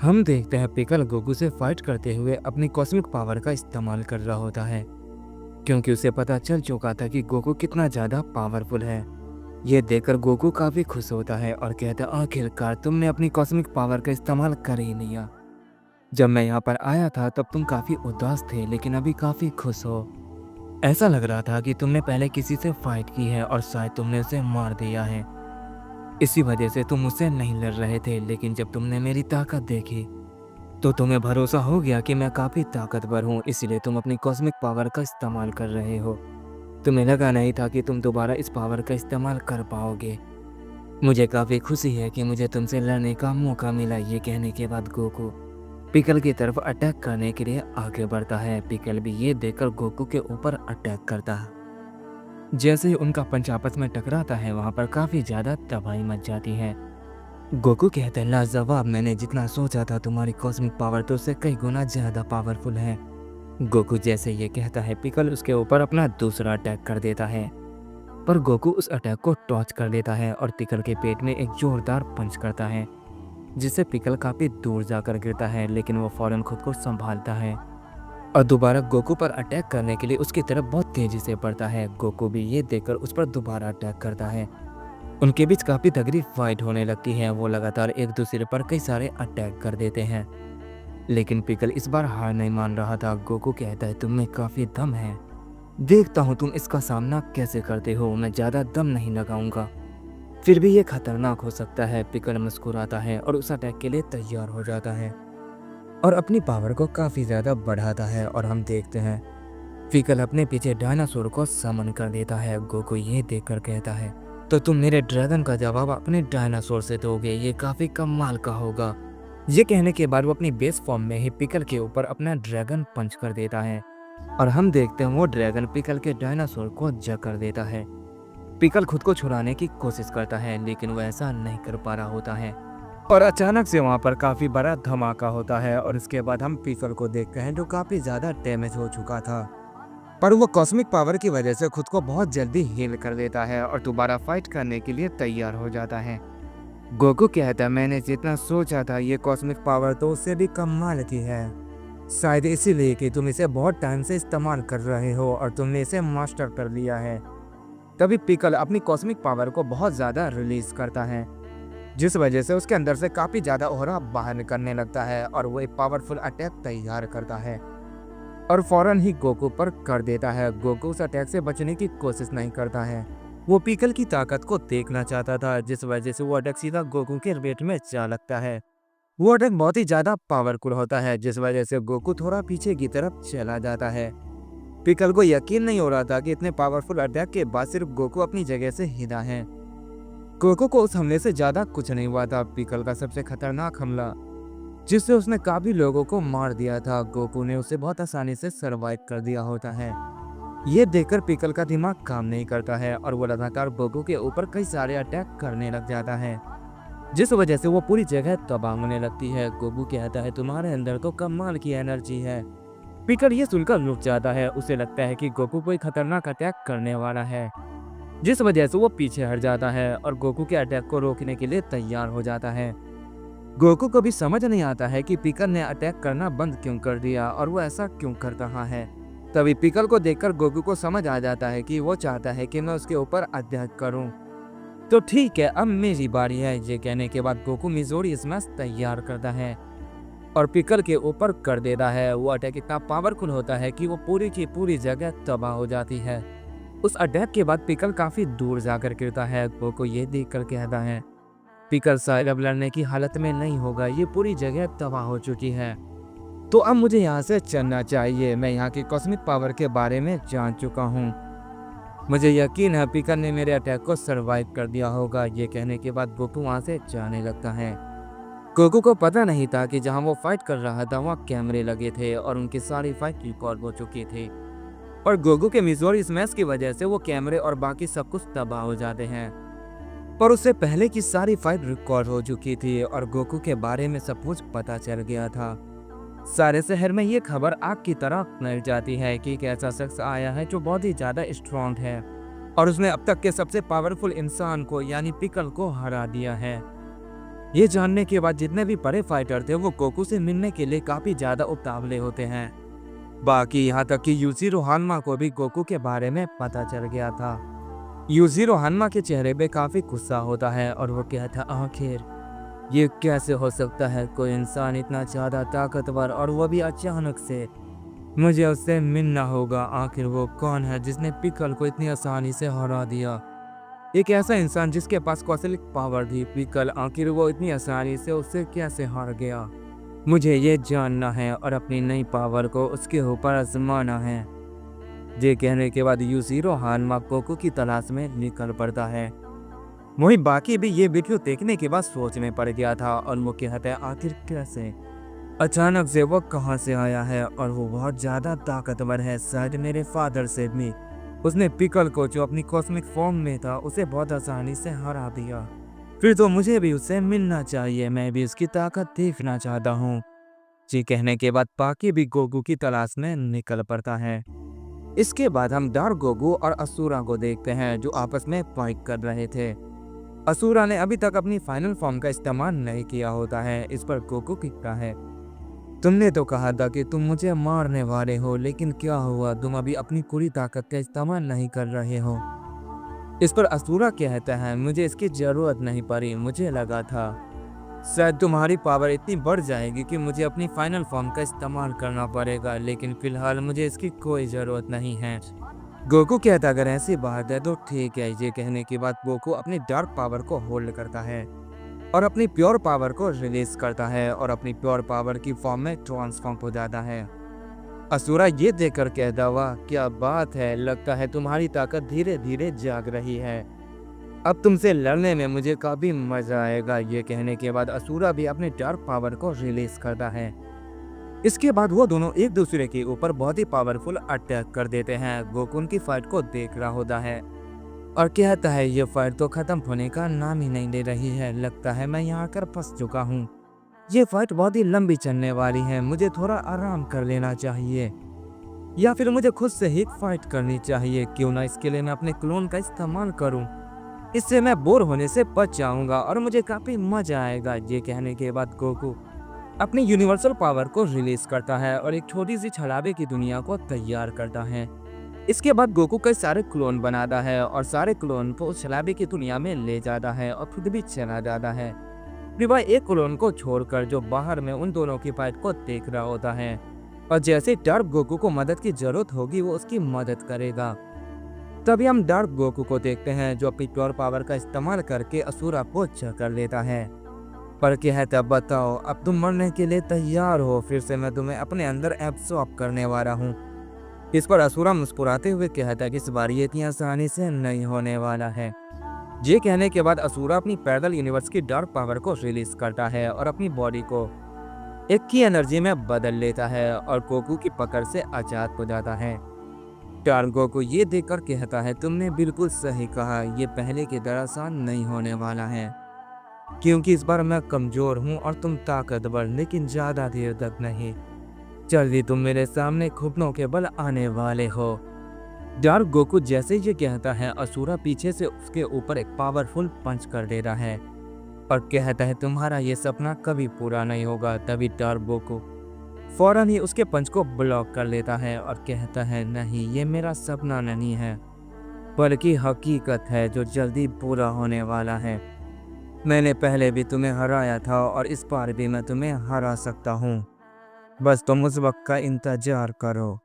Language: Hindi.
हम देखते हैं पिकल गोकू से फाइट करते हुए अपनी कॉस्मिक पावर का इस्तेमाल कर रहा होता है, क्योंकि उसे पता चल चुका था कि गोकू कितना ज़्यादा पावरफुल है। ये देखकर गोकू काफ़ी खुश होता है और कहता है, आखिरकार तुमने अपनी कॉस्मिक पावर का इस्तेमाल कर ही लिया। जब मैं यहाँ पर आया था तब तुम काफ़ी उदास थे, लेकिन अभी काफ़ी खुश हो। ऐसा लग रहा था कि तुमने पहले किसी से फाइट की है और शायद तुमने उसे मार दिया है। इसी वजह से तुम मुझसे नहीं लड़ रहे थे, लेकिन जब तुमने मेरी ताकत देखी तो तुम्हें भरोसा हो गया कि मैं काफ़ी ताकतवर हूँ, इसीलिए तुम अपनी कॉस्मिक पावर का इस्तेमाल कर रहे हो। तुम्हें लगा नहीं था कि तुम दोबारा इस पावर का इस्तेमाल कर पाओगे। मुझे काफ़ी खुशी है कि मुझे तुमसे लड़ने का मौका मिला। ये कहने के बाद गोकू पिकल की तरफ अटैक करने के लिए आगे बढ़ता है। पिकल भी ये देखकर गोकू के ऊपर अटैक करता है। जैसे ही उनका पंच आपस में टकराता है, वहाँ पर काफ़ी ज़्यादा तबाही मच जाती है। गोकू कहते हैं, लाजवाब, मैंने जितना सोचा था तुम्हारी कॉस्मिक पावर तो उससे कई गुना ज़्यादा पावरफुल है। गोकू जैसे ये कहता है, पिकल उसके ऊपर अपना दूसरा अटैक कर देता है, पर गोकू उस अटैक को टॉच कर देता है और पिकल के पेट में एक जोरदार पंच करता है, जिससे पिकल काफ़ी दूर जाकर गिरता है, लेकिन वो फौरन खुद को संभालता है और दोबारा गोकू पर अटैक करने के लिए उसकी तरफ बहुत तेज़ी से बढ़ता है। गोकू भी ये देखकर उस पर दोबारा अटैक करता है। उनके बीच काफ़ी तगड़ी फाइट होने लगती है। वो लगातार एक दूसरे पर कई सारे अटैक कर देते हैं, लेकिन पिकल इस बार हार नहीं मान रहा था। गोकू कहता है, तुम में काफ़ी दम है, देखता हूँ तुम इसका सामना कैसे करते हो। मैं ज़्यादा दम नहीं लगाऊंगा, फिर भी ये खतरनाक हो सकता है। पिकल मुस्कुराता है और उस अटैक के लिए तैयार हो जाता है और अपनी पावर को काफ़ी ज़्यादा बढ़ाता है। और हम देखते हैं पिकल अपने पीछे डायनासोर को समन कर देता है। गोकू ये देखकर कहता है, तो तुम मेरे ड्रैगन का जवाब अपने डायनासोर से दोगे, ये काफ़ी कमाल का होगा। ये कहने के बाद वो अपनी बेस फॉर्म में ही पिकल के ऊपर अपना ड्रैगन पंच कर देता है और हम देखते हैं वो ड्रैगन पिकल के डायनासोर को जकड़ देता है। पिकल खुद को छुड़ाने की कोशिश करता है, लेकिन वो ऐसा नहीं कर पा रहा होता है और अचानक से वहाँ पर काफ़ी बड़ा धमाका होता है और इसके बाद हम पिकल को देखते हैं जो काफ़ी ज़्यादा डैमेज हो चुका था, पर वो कॉस्मिक पावर की वजह से खुद को बहुत जल्दी हील कर देता है और दोबारा फाइट करने के लिए तैयार हो जाता है। गोकू कहता है, मैंने जितना सोचा था ये कॉस्मिक पावर तो उससे भी कमाल की है, शायद इसीलिए कि तुम इसे बहुत टाइम से इस्तेमाल कर रहे हो और तुमने इसे मास्टर कर लिया है। तभी पिकल अपनी कॉस्मिक पावर को बहुत ज़्यादा रिलीज करता है, जिस वजह से उसके अंदर से काफ़ी ज़्यादा ऑरा बाहर निकलने लगता है और वो एक पावरफुल अटैक तैयार करता है और फौरन ही गोकू पर कर देता है। गोकू उस अटैक से बचने की कोशिश नहीं करता है, वो पिकल की ताकत को देखना चाहता था, जिस वजह से वो अटैक सीधा गोकू के पेट में जा लगता है। वो अटैक बहुत ही ज़्यादा पावरफुल होता है, जिस वजह से गोकू थोड़ा पीछे की तरफ चला जाता है। पिकल को यकीन नहीं हो रहा था कि इतने पावरफुल अटैक के बाद सिर्फ गोकू अपनी जगह से हिला है। गोकू को उस हमले से ज़्यादा कुछ नहीं हुआ था, पिकल का सबसे खतरनाक हमला जिससे उसने काफी लोगों को मार दिया था, गोकू ने उसे बहुत आसानी से सरवाइव कर दिया होता है। ये देखकर पिकल का दिमाग काम नहीं करता है और वो लगातार गोकू के ऊपर कई सारे अटैक करने लग जाता है, जिस वजह से वो पूरी जगह तबाह होने लगती है। गोकू कहता है, तुम्हारे अंदर तो कमाल की एनर्जी है। पिकल ये सुनकर रुक जाता है, उसे लगता है कि गोकू कोई खतरनाक अटैक करने वाला है, जिस वजह से वो पीछे हट जाता है और गोकू के अटैक को रोकने के लिए तैयार हो जाता है। गोकू को भी समझ नहीं आता है कि पिकल ने अटैक करना बंद क्यों कर दिया और वो ऐसा क्यों कर रहा है। तभी पिकल को देखकर गोकू को समझ आ जाता है कि वो चाहता है कि मैं उसके ऊपर अटैक करूं। तो ठीक है, अब मेरी बारी है। ये कहने के बाद गोकू मिजोरी स्मैश तैयार करता है और पिकल के ऊपर कर देता है। वो अटैक इतना पावरफुल होता है कि वो पूरी की पूरी जगह तबाह हो जाती है। उस अटैक के बाद पिकल काफी दूर जाकर गिरता है। गोकू ये देखकर कहता है, पिकल शायद अब लड़ने की हालत में नहीं होगा, ये पूरी जगह तबाह हो चुकी है, तो अब मुझे यहाँ से चलना चाहिए। मैं यहाँ की कॉस्मिक पावर के बारे में जान चुका हूँ, मुझे यकीन है पिकल ने मेरे अटैक को सरवाइव कर दिया होगा। ये कहने के बाद गोकू वहाँ से जाने लगता है। गोकू को पता नहीं था कि जहाँ वो फाइट कर रहा था वहाँ कैमरे लगे थे और उनकी सारी फाइट रिकॉर्ड हो चुकी थी और गोकू के मिजोरी स्मैश की वजह से वो कैमरे और बाकी सब कुछ तबाह हो जाते हैं। पर उससे पहले की सारी फाइट रिकॉर्ड हो चुकी थी और गोकू के बारे में सब कुछ पता चल गया था। सारे शहर में ये खबर आग की तरह फैल जाती है कि एक ऐसा शख्स आया है जो बहुत ही ज़्यादा स्ट्रॉन्ग है और उसने अब तक के सबसे पावरफुल इंसान को यानी पिकल को हरा दिया है। ये जानने के बाद जितने भी बड़े फाइटर थे वो गोकू से मिलने के लिए काफी ज्यादा उतावले होते हैं। बाकी यहाँ तक कि यूजीरो हानमा को भी गोकू के बारे में पता चल गया था। यूजीरो हानमा के चेहरे पे काफी गुस्सा होता है और वो कहता आखिर ये कैसे हो सकता है, कोई इंसान इतना ज्यादा ताकतवर और वो भी अचानक से। मुझे उससे मिलना होगा, आखिर वो कौन है जिसने पिकल को इतनी आसानी से हरा दिया। एक ऐसा इंसान जिसके पास कौशलिक पावर थी, पिकल आखिर वो इतनी आसानी से उससे कैसे हार गया। मुझे ये जानना है और अपनी नई पावर को उसके ऊपर आजमाना है। ये कहने के बाद यूजीरो हानमा गोकू की तलाश में निकल पड़ता है। वहीं बाकी भी ये वीडियो देखने के बाद सोच में पड़ गया था और वो कहता है आखिर कैसे अचानक से वो कहाँ से आया है और वो बहुत ज्यादा ताकतवर है, शायद मेरे फादर से भी। उसने पिकल को जो अपनी कॉस्मिक फॉर्म में था उसे बहुत आसानी से हरा दिया। फिर तो मुझे भी उससे मिलना चाहिए, मैं भी उसकी ताकत देखना चाहता हूँ। जी कहने के बाद पाकी भी गोकू की तलाश में निकल पड़ता है। इसके बाद हम डार्क गोकू और असुरा को देखते हैं जो आपस में फाइट कर रहे थे। असुरा ने अभी तक अपनी फाइनल फॉर्म का इस्तेमाल नहीं किया होता है। इस पर गोकू कहता है तुमने तो कहा था कि तुम मुझे मारने वाले हो, लेकिन क्या हुआ, तुम अभी अपनी पूरी ताकत का इस्तेमाल नहीं कर रहे हो। इस पर असुरा कहता है मुझे इसकी जरूरत नहीं पड़ी, मुझे लगा था शायद तुम्हारी पावर इतनी बढ़ जाएगी कि मुझे अपनी फाइनल फॉर्म का इस्तेमाल करना पड़ेगा, लेकिन फिलहाल मुझे इसकी कोई ज़रूरत नहीं है। गोकू कहता अगर ऐसी बात है तो ठीक है। ये कहने के बाद गोकू अपनी डार्क पावर को होल्ड करता है और अपनी प्योर पावर को रिलीज करता है और अपनी प्योर पावर की फॉर्म में ट्रांसफॉर्म हो जाता है। असुरा ये देखकर कहता वाह क्या बात है, लगता है तुम्हारी ताकत धीरे धीरे जाग रही है, अब तुमसे लड़ने में मुझे काफी मजा आएगा। ये कहने के बाद असुरा भी अपने डार्क पावर को रिलीज करता है। इसके बाद वो दोनों एक दूसरे के ऊपर बहुत ही पावरफुल अटैक कर देते हैं। गोकू उनकी फाइट को देख रहा होता है और कहता है ये फाइट तो खत्म होने का नाम ही नहीं ले रही है, लगता है मैं यहाँ आकर फंस चुका हूँ। ये फाइट बहुत ही लंबी चलने वाली है, मुझे थोड़ा आराम कर लेना चाहिए या फिर मुझे खुद से ही फाइट करनी चाहिए। क्यों ना इसके लिए मैं अपने क्लोन का इस्तेमाल करूं, इससे मैं बोर होने से बच जाऊंगा और मुझे काफी मजा आएगा। ये कहने के बाद गोकू अपनी यूनिवर्सल पावर को रिलीज करता है और एक छोटी सी छलावे की दुनिया को तैयार करता है। इसके बाद गोकू कई सारे क्लोन बनाता है और सारे क्लोन को उस छलावे की दुनिया में ले जाता है और खुद भी चला जाता है। फिर वह एक क्लोन को छोड़कर जो बाहर में उन दोनों की फाइट को देख रहा होता है और जैसे डार्क गोकू को मदद की जरूरत होगी वो उसकी मदद करेगा। तभी हम डार्क गोकू को देखते हैं जो अपनी प्योर पावर का इस्तेमाल करके असुरा को कर लेता है। पर कहता बताओ अब तुम मरने के लिए तैयार हो, फिर से मैं तुम्हें अपने अंदर एब्सॉर्ब करने वाला हूँ। इस पर असुरा मुस्कुराते हुए कहता कि इस बार ये इतनी आसानी से नहीं होने वाला है। ये कहने के बाद असुरा अपनी पैरेलल यूनिवर्स की डार्क पावर को रिलीज करता है और अपनी बॉडी को एक की एनर्जी में बदल लेता है और गोकू की पकड़ से आजाद हो जाता है। डार्क गोकू ये देखकर कहता है तुमने बिल्कुल सही कहा, ये पहले की तरह आसान नहीं होने वाला है, क्योंकि इस बार मैं कमजोर हूँ और तुम ताकतवर, लेकिन ज्यादा देर तक नहीं। जल्दी तुम मेरे सामने घुटनों के बल आने वाले हो। डार्क गोकू जैसे ये कहता है असुरा पीछे से उसके ऊपर एक पावरफुल पंच कर देता है और कहता है तुम्हारा ये सपना कभी पूरा नहीं होगा। तभी डार्क गोकू फौरन ही उसके पंच को ब्लॉक कर लेता है और कहता है नहीं, ये मेरा सपना नहीं है बल्कि हकीकत है जो जल्दी पूरा होने वाला है। मैंने पहले भी तुम्हें हराया था और इस बार भी मैं तुम्हें हरा सकता हूँ, बस तुम उस वक्त का इंतजार करो।